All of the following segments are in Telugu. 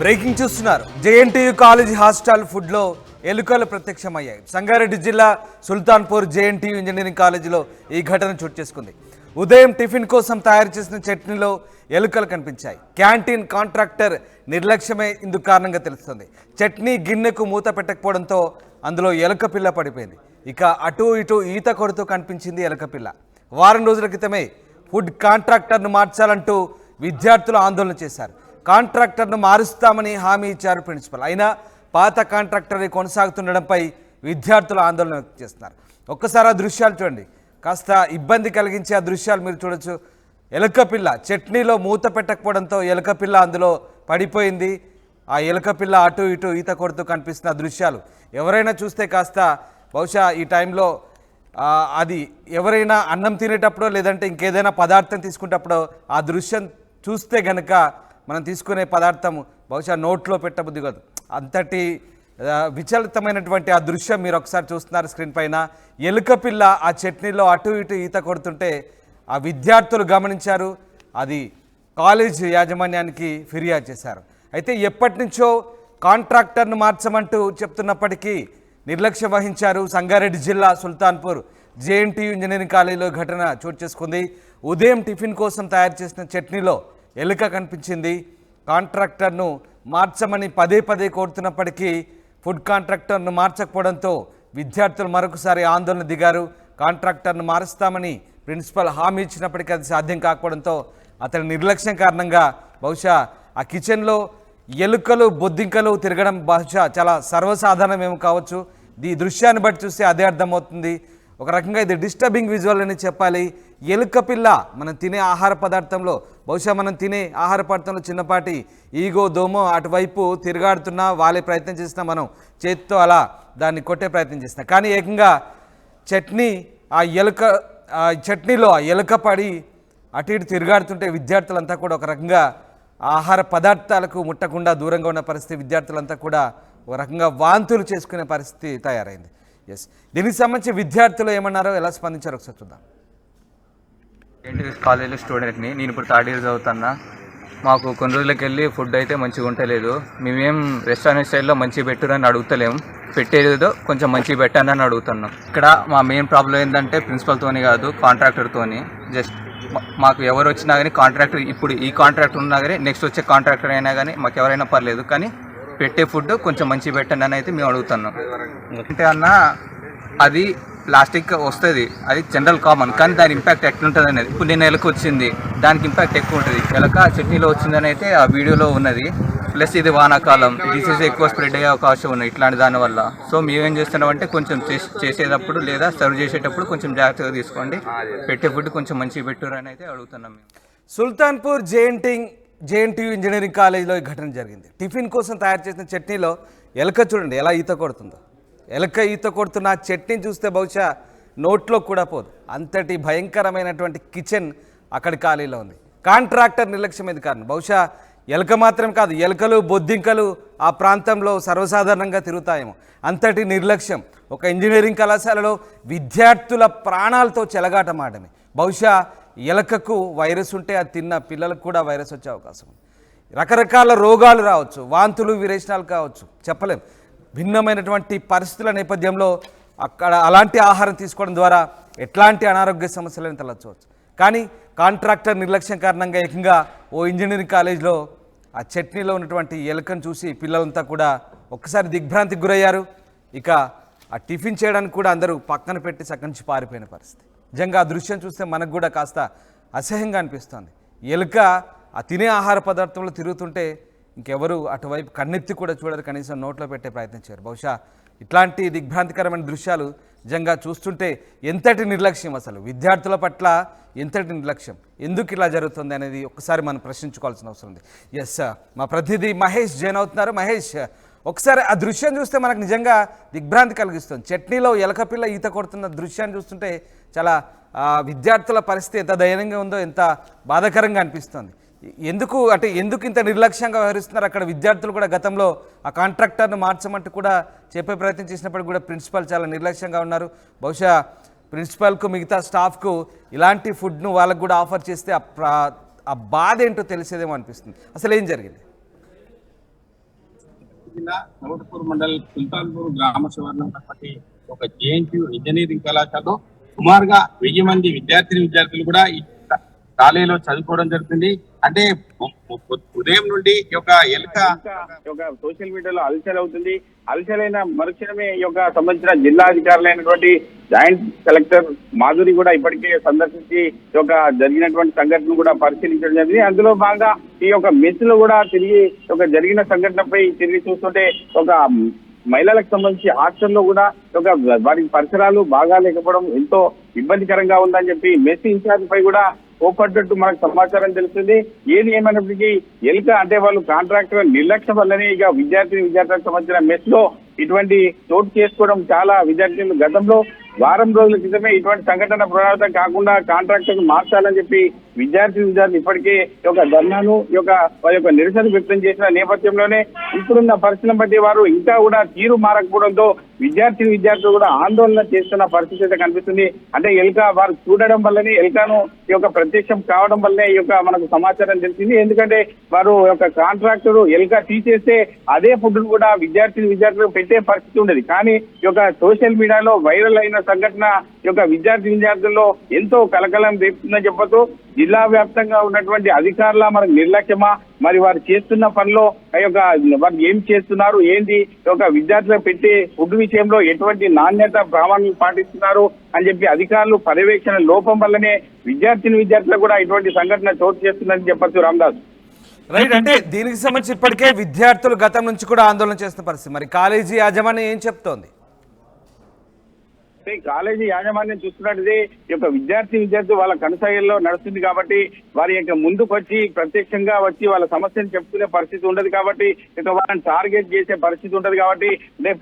బ్రేకింగ్ చూస్తున్నారు. జేఎన్టీయూ కాలేజీ హాస్టల్ ఫుడ్లో ఎలుకలు ప్రత్యక్షమయ్యాయి. సంగారెడ్డి జిల్లా సుల్తాన్పూర్ జేఎన్టీయూ ఇంజనీరింగ్ కాలేజీలో ఈ ఘటన చోటు చేసుకుంది. ఉదయం టిఫిన్ కోసం తయారు చేసిన చట్నీలో ఎలుకలు కనిపించాయి. క్యాంటీన్ కాంట్రాక్టర్ నిర్లక్ష్యమే ఇందుకు కారణంగా తెలుస్తుంది. చట్నీ గిన్నెకు మూత పెట్టకపోవడంతో అందులో ఎలుక పిల్ల పడిపోయింది. ఇక అటు ఇటు ఈత కొడుతూ కనిపించింది ఎలుక పిల్ల. వారం రోజుల క్రితమే ఫుడ్ కాంట్రాక్టర్ను మార్చాలంటూ విద్యార్థులు ఆందోళన చేశారు. కాంట్రాక్టర్ను మారుస్తామని హామీ ఇచ్చారు ప్రిన్సిపల్. అయినా పాత కాంట్రాక్టర్ కొనసాగుతుండడంపై విద్యార్థులు ఆందోళన వ్యక్తం చేస్తున్నారు. ఒక్కసారి ఆ దృశ్యాలు చూడండి. కాస్త ఇబ్బంది కలిగించే ఆ దృశ్యాలు మీరు చూడొచ్చు. ఎలుక పిల్ల చట్నీలో మూత పెట్టకపోవడంతో ఎలుక పిల్ల అందులో పడిపోయింది. ఆ ఎలుక పిల్ల అటు ఇటు ఈత కొడుతూ కనిపిస్తున్న దృశ్యాలు ఎవరైనా చూస్తే కాస్త బహుశా ఈ టైంలో అది ఎవరైనా అన్నం తినేటప్పుడో లేదంటే ఇంకేదైనా పదార్థం తీసుకునేటప్పుడో ఆ దృశ్యం చూస్తే గనక మనం తీసుకునే పదార్థం బహుశా నోట్లో పెట్టబుద్ధి కాదు. అంతటి విచలితమైనటువంటి ఆ దృశ్యం మీరు ఒకసారి చూస్తున్నారు స్క్రీన్ పైన. ఎలుక పిల్ల ఆ చట్నీలో అటు ఇటు ఈత కొడుతుంటే ఆ విద్యార్థులు గమనించారు. అది కాలేజ్ యాజమాన్యానికి ఫిర్యాదు చేశారు. అయితే ఎప్పటి నుంచో కాంట్రాక్టర్ను మార్చమంటూ చెప్తున్నప్పటికీ నిర్లక్ష్యం వహించారు. సంగారెడ్డి జిల్లా సుల్తాన్పూర్ జేఎన్టీయూ ఇంజనీరింగ్ కాలేజీలో ఘటన చోటు చేసుకుంది. ఉదయం టిఫిన్ కోసం తయారు చేసిన చట్నీలో ఎలుక కనిపించింది. కాంట్రాక్టర్ను మార్చమని పదే పదే కోరుతున్నప్పటికీ ఫుడ్ కాంట్రాక్టర్ను మార్చకపోవడంతో విద్యార్థులు మరొకసారి ఆందోళన దిగారు. కాంట్రాక్టర్ను మారుస్తామని ప్రిన్సిపల్ హామీ ఇచ్చినప్పటికీ అది సాధ్యం కాకపోవడంతో అతని నిర్లక్ష్యం కారణంగా బహుశా ఆ కిచెన్లో ఎలుకలు బొద్దింకలు తిరగడం బహుశా చాలా సర్వసాధారణమేమో కావచ్చు. ఈ దృశ్యాన్ని బట్టి చూస్తే అదే అర్థమవుతుంది. ఒక రకంగా ఇది డిస్టర్బింగ్ విజువల్ అని చెప్పాలి. ఎలుక పిల్ల మనం తినే ఆహార పదార్థంలో బహుశా మనం తినే ఆహార పదార్థంలో చిన్నపాటి ఈగో దోమో అటువైపు తిరగాడుతున్నా వాళ్ళే ప్రయత్నం చేసినా మనం చేతితో అలా దాన్ని కొట్టే ప్రయత్నం చేసినా కానీ ఏకంగా చట్నీలో ఆ ఎలుక పడి అటు ఇటు తిరగాడుతుంటే విద్యార్థులంతా కూడా ఒక రకంగా ఆహార పదార్థాలకు ముట్టకుండా దూరంగా ఉన్న పరిస్థితి. విద్యార్థులంతా కూడా ఒక రకంగా వాంతులు చేసుకునే పరిస్థితి తయారైంది. ఎస్, దీనికి సంబంధించి విద్యార్థులు ఏమన్నారో ఎలా స్పందించారో ఒకసారి చూద్దాం. కాలేజీలో స్టూడెంట్ని, నేను ఇప్పుడు థర్డ్ ఇయర్ చదువుతున్నా. మాకు కొన్ని రోజులకి వెళ్ళి ఫుడ్ అయితే మంచిగా ఉండలేదు. మేమేం రెస్టారెంట్ స్టైల్లో మంచిగా పెట్టురని అడుగుతలేము, పెట్టేదో కొంచెం మంచిగా పెట్టానని అడుగుతున్నాం. ఇక్కడ మా మెయిన్ ప్రాబ్లం ఏంటంటే ప్రిన్సిపల్తోని కాదు కాంట్రాక్టర్తోని. జస్ట్ మాకు ఎవరు వచ్చినా కానీ కాంట్రాక్టర్, ఇప్పుడు ఈ కాంట్రాక్టర్ ఉన్నా కానీ నెక్స్ట్ వచ్చే కాంట్రాక్టర్ అయినా కానీ మాకు ఎవరైనా పర్లేదు, కానీ పెట్టే ఫుడ్ కొంచెం మంచిగా పెట్టండి అని అయితే మేము అడుగుతున్నాం. అంటే అన్న అది ప్లాస్టిక్ వస్తుంది, అది జనరల్ కామన్, కానీ దాని ఇంపాక్ట్ ఎట్లుంటుంది అనేది. ఇప్పుడు నేను ఎలుక వచ్చింది, దానికి ఇంపాక్ట్ ఎక్కువ ఉంటుంది. ఎలుక చట్నీలో వచ్చిందని అయితే ఆ వీడియోలో ఉన్నది. ప్లస్ ఇది వానాకాలం, డిసీజ్ ఎక్కువ స్ప్రెడ్ అయ్యే అవకాశం ఉన్నాయి ఇట్లాంటి దానివల్ల. సో మేమేం చేస్తున్నామంటే కొంచెం చేసేటప్పుడు లేదా సర్వ్ చేసేటప్పుడు కొంచెం జాగ్రత్తగా తీసుకోండి, పెట్టే ఫుడ్ కొంచెం మంచిగా పెట్టురని అయితే అడుగుతున్నాం మేము. సుల్తాన్పూర్ జేఎన్టీయూ ఇంజనీరింగ్ కాలేజీలో ఈ ఘటన జరిగింది. టిఫిన్ కోసం తయారు చేసిన చట్నీలో ఎలుక చూడండి ఎలా ఈత కొడుతుందో. ఎలుక ఈత కొడుతున్న చట్నీ చూస్తే బహుశా నోట్లో కూడా పోదు. అంతటి భయంకరమైనటువంటి కిచెన్ అక్కడి ఖాళీలో ఉంది. కాంట్రాక్టర్ నిర్లక్ష్యం ఇది కారణం. బహుశా ఎలుక మాత్రం కాదు, ఎలుకలు బొద్దింకలు ఆ ప్రాంతంలో సర్వసాధారణంగా తిరుగుతాయేమో. అంతటి నిర్లక్ష్యం. ఒక ఇంజనీరింగ్ కళాశాలలో విద్యార్థుల ప్రాణాలతో చెలగాటమాడమే. బహుశా ఎలుకకు వైరస్ ఉంటే అది తిన్న పిల్లలకు కూడా వైరస్ వచ్చే అవకాశం ఉంది. రకరకాల రోగాలు రావచ్చు, వాంతులు విరేచనాలు కావచ్చు, చెప్పలేం. భిన్నమైనటువంటి పరిస్థితుల నేపథ్యంలో అక్కడ అలాంటి ఆహారం తీసుకోవడం ద్వారా ఎట్లాంటి అనారోగ్య సమస్యలను తలెత్తవచ్చు. కానీ కాంట్రాక్టర్ నిర్లక్ష్యం కారణంగా ఏకంగా ఓ ఇంజనీరింగ్ కాలేజ్లో ఆ చట్నీలో ఉన్నటువంటి ఎలుకను చూసి పిల్లలంతా కూడా ఒక్కసారి దిగ్భ్రాంతికి గురయ్యారు. ఇక ఆ టిఫిన్ చేయడానికి కూడా అందరూ పక్కన పెట్టి సక్కడి నుంచి పారిపోయిన పరిస్థితి. నిజంగా ఆ దృశ్యం చూస్తే మనకు కూడా కాస్త అసహ్యంగా అనిపిస్తుంది. ఎలుక ఆ తినే ఆహార పదార్థంలో తిరుగుతుంటే ఇంకెవరు అటువైపు కన్నెత్తి కూడా చూడరు, కనీసం నోట్లో పెట్టే ప్రయత్నం చేయరు. బహుశా ఇట్లాంటి దిగ్భ్రాంతికరమైన దృశ్యాలు నిజంగా చూస్తుంటే ఎంతటి నిర్లక్ష్యం, అసలు విద్యార్థుల పట్ల ఎంతటి నిర్లక్ష్యం, ఎందుకు ఇలా జరుగుతుంది అనేది ఒకసారి మనం ప్రశ్నించుకోవాల్సిన అవసరం ఉంది. ఎస్, మా ప్రతినిధి మహేష్ జాయిన్ అవుతున్నారు. మహేష్, ఒకసారి ఆ దృశ్యం చూస్తే మనకు నిజంగా దిగ్భ్రాంతి కలిగిస్తుంది. చట్నీలో ఎలకపిల్ల ఈత కొడుతున్న దృశ్యాన్ని చూస్తుంటే చాలా విద్యార్థుల పరిస్థితి ఎంత దయనీయంగా ఉందో, ఎంత బాధాకరంగా అనిపిస్తుంది. ఎందుకు ఇంత నిర్లక్ష్యంగా వ్యవహరిస్తున్నారు? అక్కడ విద్యార్థులు కూడా గతంలో ఆ కాంట్రాక్టర్ను మార్చమంటూ కూడా చెప్పే ప్రయత్నం చేసినప్పటికీ కూడా ప్రిన్సిపల్ చాలా నిర్లక్ష్యంగా ఉన్నారు. బహుశా ప్రిన్సిపల్కు మిగతా స్టాఫ్కు ఇలాంటి ఫుడ్ను వాళ్ళకు కూడా ఆఫర్ చేస్తే ఆ బాధ ఏంటో తెలిసేదేమో అనిపిస్తుంది. అసలు ఏం జరిగింది? జిల్లా నవటపూర్ మండల్ సుల్తాన్పూర్ గ్రామ శివార్లో ఉన్నటువంటి ఒక జేఎన్టీయూ ఇంజనీరింగ్ కళాశాలలో సుమారుగా 1000 మంది విద్యార్థులు కూడా ఈ కాలేజీలో చదువుకోవడం జరుగుతుంది. అంటే ఉదయం నుండి ఈ యొక్క ఎలుక సోషల్ మీడియాలో అలచల్ అవుతుంది. అలచలైన మరుక్షణమే ఈ యొక్క సంబంధించిన జిల్లా అధికారులైనటువంటి జాయింట్ కలెక్టర్ మాధురి కూడా ఇప్పటికే సందర్శించి ఈ యొక్క జరిగినటువంటి సంఘటన కూడా పరిశీలించడం జరిగింది. అందులో భాగంగా ఈ యొక్క మెస్ లో కూడా తిరిగి ఒక జరిగిన సంఘటనపై తిరిగి చూస్తుంటే ఒక మహిళలకు సంబంధించి హాస్టల్లో కూడా ఒక వారికి పరిసరాలు బాగా లేకపోవడం ఎంతో ఇబ్బందికరంగా ఉందని చెప్పి మెస్ ఇన్ఛార్జ్ పై కూడా కోపడ్డట్టు మనకు సమాచారం తెలుస్తుంది. ఏది ఏమైనప్పటికీ ఎలుక అంటే వాళ్ళు కాంట్రాక్టర్ నిర్లక్ష్యం వల్లనే ఇక విద్యార్థులకు సంబంధించిన మెస్ లో ఇటువంటి చోటు చేసుకోవడం చాలా విద్యార్థులు గతంలో వారం రోజుల క్రితమే ఇటువంటి సంఘటన పునరావృతం కాకుండా కాంట్రాక్టర్ మార్చాలని చెప్పి విద్యార్థులు ఇప్పటికే ఒక ధర్నాను వారి యొక్క నిరసన వ్యక్తం చేసిన నేపథ్యంలోనే ఇప్పుడున్న పరిస్థితులను బట్టి వారు ఇంకా కూడా తీరు మారకపోవడంతో విద్యార్థులు కూడా ఆందోళన చేస్తున్న పరిస్థితి అయితే కనిపిస్తుంది. అంటే ఎలుక వారు చూడడం వల్లనే ఎలుకను ఈ యొక్క ప్రత్యక్షం కావడం వల్లనే ఈ యొక్క మనకు సమాచారం తెలిసింది. ఎందుకంటే వారు యొక్క కాంట్రాక్టర్ ఎలుక తీసేస్తే అదే ఫుడ్ కూడా విద్యార్థులు పెట్టే పరిస్థితి ఉండేది. కానీ ఈ యొక్క సోషల్ మీడియాలో వైరల్ అయిన సంఘటన ఈ యొక్క విద్యార్థుల్లో ఎంతో కలకలం రేపుతుందని చెప్పొచ్చు. జిల్లా వ్యాప్తంగా ఉన్నటువంటి అధికారుల మనకు నిర్లక్ష్యమా, మరి వారు చేస్తున్న పనిలో వారు ఏం చేస్తున్నారు, ఏంటి ఒక విద్యార్థులకు పెట్టే ఫుడ్ విషయంలో ఎటువంటి నాణ్యత ప్రమాణాలు పాటిస్తున్నారు అని చెప్పి అధికారులు పర్యవేక్షణ లోపం వల్లనే విద్యార్థులకు కూడా ఇటువంటి సంఘటన చోటు చేస్తుందని చెప్పొచ్చు. రామదాస్ రైట్. అంటే దీనికి సంబంధించి ఇప్పటికే విద్యార్థులు గతం నుంచి కూడా ఆందోళన చేస్తున్న పరిస్థితి. మరి కాలేజీ యాజమాన్యం ఏం చెప్తోంది? కాలేజీ యాజమాన్యం చూస్తున్నట్టుది ఈ యొక్క విద్యార్థి వాళ్ళ కనసాగల్లో నడుస్తుంది కాబట్టి వారి యొక్క ముందుకు వచ్చి ప్రత్యక్షంగా వచ్చి వాళ్ళ సమస్యను చెప్పుకునే పరిస్థితి ఉండదు కాబట్టి ఇక వాళ్ళని టార్గెట్ చేసే పరిస్థితి ఉండదు కాబట్టి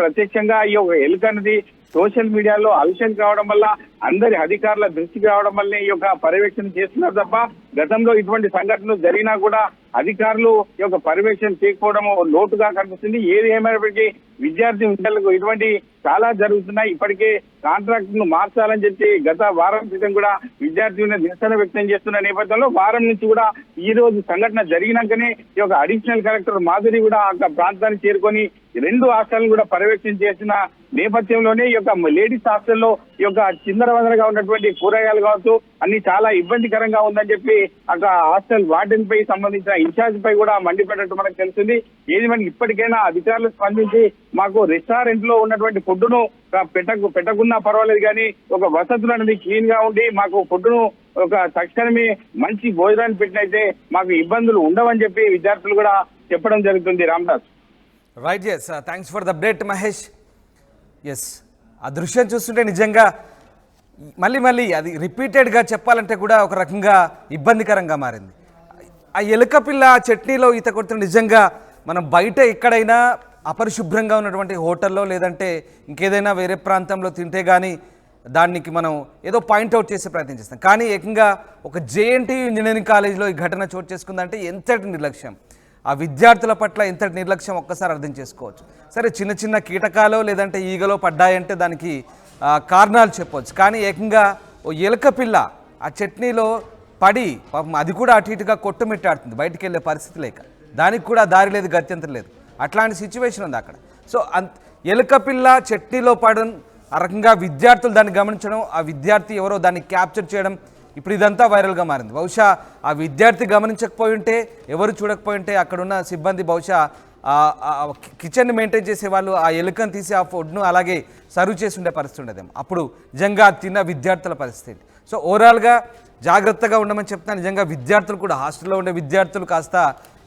ప్రత్యక్షంగా ఈ యొక్క ఎలుక అనేది సోషల్ మీడియాలో అలసన్ కావడం వల్ల అందరి అధికారుల దృష్టికి రావడం వల్లే ఈ యొక్క పర్యవేక్షణ చేస్తున్నారు తప్ప గతంలో ఇటువంటి సంఘటనలు జరిగినా కూడా అధికారులు ఈ యొక్క పర్యవేక్షణ చేయకపోవడం లోటుగా కనిపిస్తుంది. ఏది ఏమైనప్పటికీ విద్యార్థులకు ఇటువంటి చాలా జరుగుతున్నాయి. ఇప్పటికే కాంట్రాక్ట్ ను మార్చాలని చెప్పి గత వారం క్రితం కూడా విద్యార్థులను నిరసన వ్యక్తం చేస్తున్న నేపథ్యంలో వారం నుంచి కూడా ఈ రోజు సంఘటన జరిగినాకనే ఈ యొక్క అడిషనల్ కలెక్టర్ మాధురి కూడా ఆ ప్రాంతానికి చేరుకొని 2 హాస్టల్ కూడా పర్యవేక్షణ చేసిన నేపథ్యంలోనే ఈ యొక్క లేడీస్ హాస్టల్లో ఈ యొక్క చిందరవందరగా ఉన్నటువంటి కూరగాయలు కావచ్చు అన్ని చాలా ఇబ్బందికరంగా ఉందని చెప్పి అక్కడ హాస్టల్ వార్డెన్ పై సంబంధించిన ఇన్ఛార్జ్ పై కూడా మండిపడినట్టు మనకు తెలుస్తుంది. ఏది మనకి ఇప్పటికైనా అధికారులు స్పందించి మాకు రెస్టారెంట్ లో ఉన్నటువంటి ఫుడ్ ను పెట్టకున్నా పర్వాలేదు కానీ ఒక వసతులు అనేది క్లీన్ గా ఉండి మాకు ఫుడ్ ను ఒక తక్షణమే మంచి భోజనాన్ని పెట్టినైతే మాకు ఇబ్బందులు ఉండవని చెప్పి విద్యార్థులు కూడా చెప్పడం జరుగుతుంది. Ramdas right. Yes, thanks for the update Mahesh. Yes, ఆ దృశ్యం చూస్తుంటే నిజంగా మళ్ళీ అది రిపీటెడ్గా చెప్పాలంటే కూడా ఒక రకంగా ఇబ్బందికరంగా మారింది. ఆ ఎలుక పిల్ల చట్నీలో ఈత కొడుతున్న నిజంగా మనం బయట ఎక్కడైనా అపరిశుభ్రంగా ఉన్నటువంటి హోటల్లో లేదంటే ఇంకేదైనా వేరే ప్రాంతంలో తింటే కానీ దానికి మనం ఏదో పాయింట్అవుట్ చేసే ప్రయత్నం చేస్తాం. కానీ ఏకంగా ఒక జేఎన్టీయూ ఇంజనీరింగ్ కాలేజీలో ఈ ఘటన చోటు చేసుకుందంటే ఎంతటి నిర్లక్ష్యం, ఆ విద్యార్థుల పట్ల ఎంతటి నిర్లక్ష్యం ఒక్కసారి అర్థం చేసుకోవచ్చు. సరే, చిన్న కీటకాలో లేదంటే ఈగలో పడ్డాయంటే దానికి కారణాలు చెప్పవచ్చు. కానీ ఏకంగా ఓ ఎలుక పిల్ల ఆ చట్నీలో పడి పాపం అది కూడా అటు ఇటుగా కొట్టుమిట్టాడుతుంది, బయటికి వెళ్ళే పరిస్థితి లేక, దానికి కూడా దారి లేదు, గత్యంతరం లేదు, అట్లాంటి సిచ్యువేషన్ ఉంది అక్కడ. సో ఎలుక పిల్ల చట్నీలో పడడం, ఆ రకంగా విద్యార్థులు దాన్ని గమనించడం, ఆ విద్యార్థి ఎవరో దాన్ని క్యాప్చర్ చేయడం, ఇప్పుడు ఇదంతా వైరల్గా మారింది. బహుశా ఆ విద్యార్థి గమనించకపోయి ఉంటే, ఎవరు చూడకపోయి ఉంటే అక్కడున్న సిబ్బంది బహుశా కిచెన్ని మెయింటైన్ చేసే వాళ్ళు ఆ ఎలుకను తీసి ఆ ఫుడ్ను అలాగే సర్వ్ చేసి ఉండే పరిస్థితి ఉండదేమో. అప్పుడు నిజంగా తిన్న విద్యార్థుల పరిస్థితి. సో ఓవరాల్గా జాగ్రత్తగా ఉండమని చెప్తున్నా. నిజంగా విద్యార్థులు కూడా, హాస్టల్లో ఉండే విద్యార్థులు కాస్త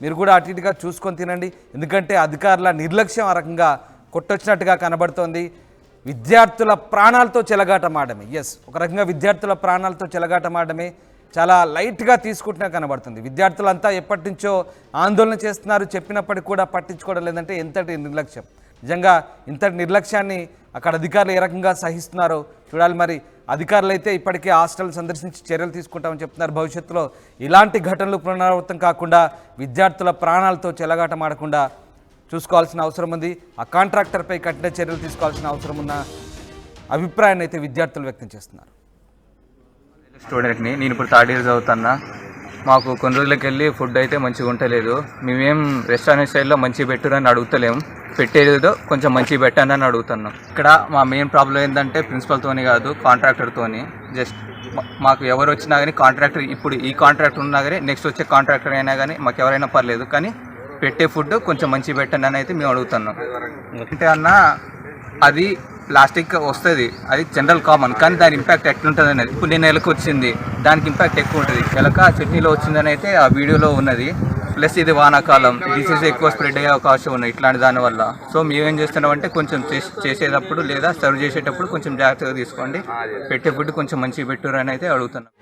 మీరు కూడా అటు ఇటుగా చూసుకొని తినండి. ఎందుకంటే అధికారుల నిర్లక్ష్యం ఆ రకంగా కొట్టొచ్చినట్టుగా కనబడుతోంది. విద్యార్థుల ప్రాణాలతో చెలగాటమాడమే, ఎస్, ఒక రకంగా విద్యార్థుల ప్రాణాలతో చెలగాటమాడమే చాలా లైట్గా తీసుకుంటున్నా కనబడుతుంది. విద్యార్థులంతా ఎప్పటి నుంచో ఆందోళన చేస్తున్నారు, చెప్పినప్పటికీ కూడా పట్టించుకోవడం లేదంటే ఎంతటి నిర్లక్ష్యం. నిజంగా ఇంతటి నిర్లక్ష్యాన్ని అక్కడ అధికారులు ఏ రకంగా సహిస్తున్నారో చూడాలి. మరి అధికారులు అయితే ఇప్పటికే హాస్టల్ సందర్శించి చర్యలు తీసుకుంటామని చెప్తున్నారు. భవిష్యత్తులో ఇలాంటి ఘటనలు పునరావృతం కాకుండా విద్యార్థుల ప్రాణాలతో చెలగాటమాడకుండా చూసుకోవాల్సిన అవసరం ఉంది. ఆ కాంట్రాక్టర్పై కఠిన చర్యలు తీసుకోవాల్సిన అవసరం ఉన్న అభిప్రాయాన్ని అయితే విద్యార్థులు వ్యక్తం చేస్తున్నారు. స్టూడెంట్ని, నేను ఇప్పుడు 3rd ఇయర్ చదువుతున్నా. మాకు కొన్ని రోజులకి వెళ్ళి ఫుడ్ అయితే మంచిగా ఉంటలేదు. మేమేం రెస్టారెంట్ స్టైల్లో మంచిగా పెట్టురని అడుగుతలేము, పెట్టేదో కొంచెం మంచిగా పెట్టండి అని అడుగుతున్నాం. ఇక్కడ మా మెయిన్ ప్రాబ్లం ఏంటంటే ప్రిన్సిపల్తోని కాదు, కాంట్రాక్టర్తోని. జస్ట్ మాకు ఎవరు వచ్చినా కానీ కాంట్రాక్టర్, ఇప్పుడు ఈ కాంట్రాక్టర్ ఉన్నా కానీ నెక్స్ట్ వచ్చే కాంట్రాక్టర్ అయినా కానీ మాకు ఎవరైనా పర్లేదు, కానీ పెట్టే ఫుడ్ కొంచెం మంచిగా పెట్టండి అని అయితే మేము అడుగుతున్నాం. అంటే అన్న అది ప్లాస్టిక్ వస్తుంది, అది జనరల్ కామన్, కానీ దాని ఇంపాక్ట్ ఎట్లుంటుంది అనేది. ఇప్పుడు నేను ఎలక వచ్చింది, దానికి ఇంపాక్ట్ ఎక్కువ ఉంటుంది. ఎలక చట్నీలో వచ్చిందని అయితే ఆ వీడియోలో ఉన్నది. ప్లస్ ఇది వానాకాలం, డిసీజ్ ఎక్కువ స్ప్రెడ్ అయ్యే అవకాశం ఉన్నాయి ఇట్లాంటి దానివల్ల. సో మేమేం చేస్తున్నామంటే కొంచెం చేసేటప్పుడు లేదా సర్వ్ చేసేటప్పుడు కొంచెం జాగ్రత్తగా తీసుకోండి, పెట్టే ఫుడ్ కొంచెం మంచిగా పెట్టురని అయితే అడుగుతున్నాం.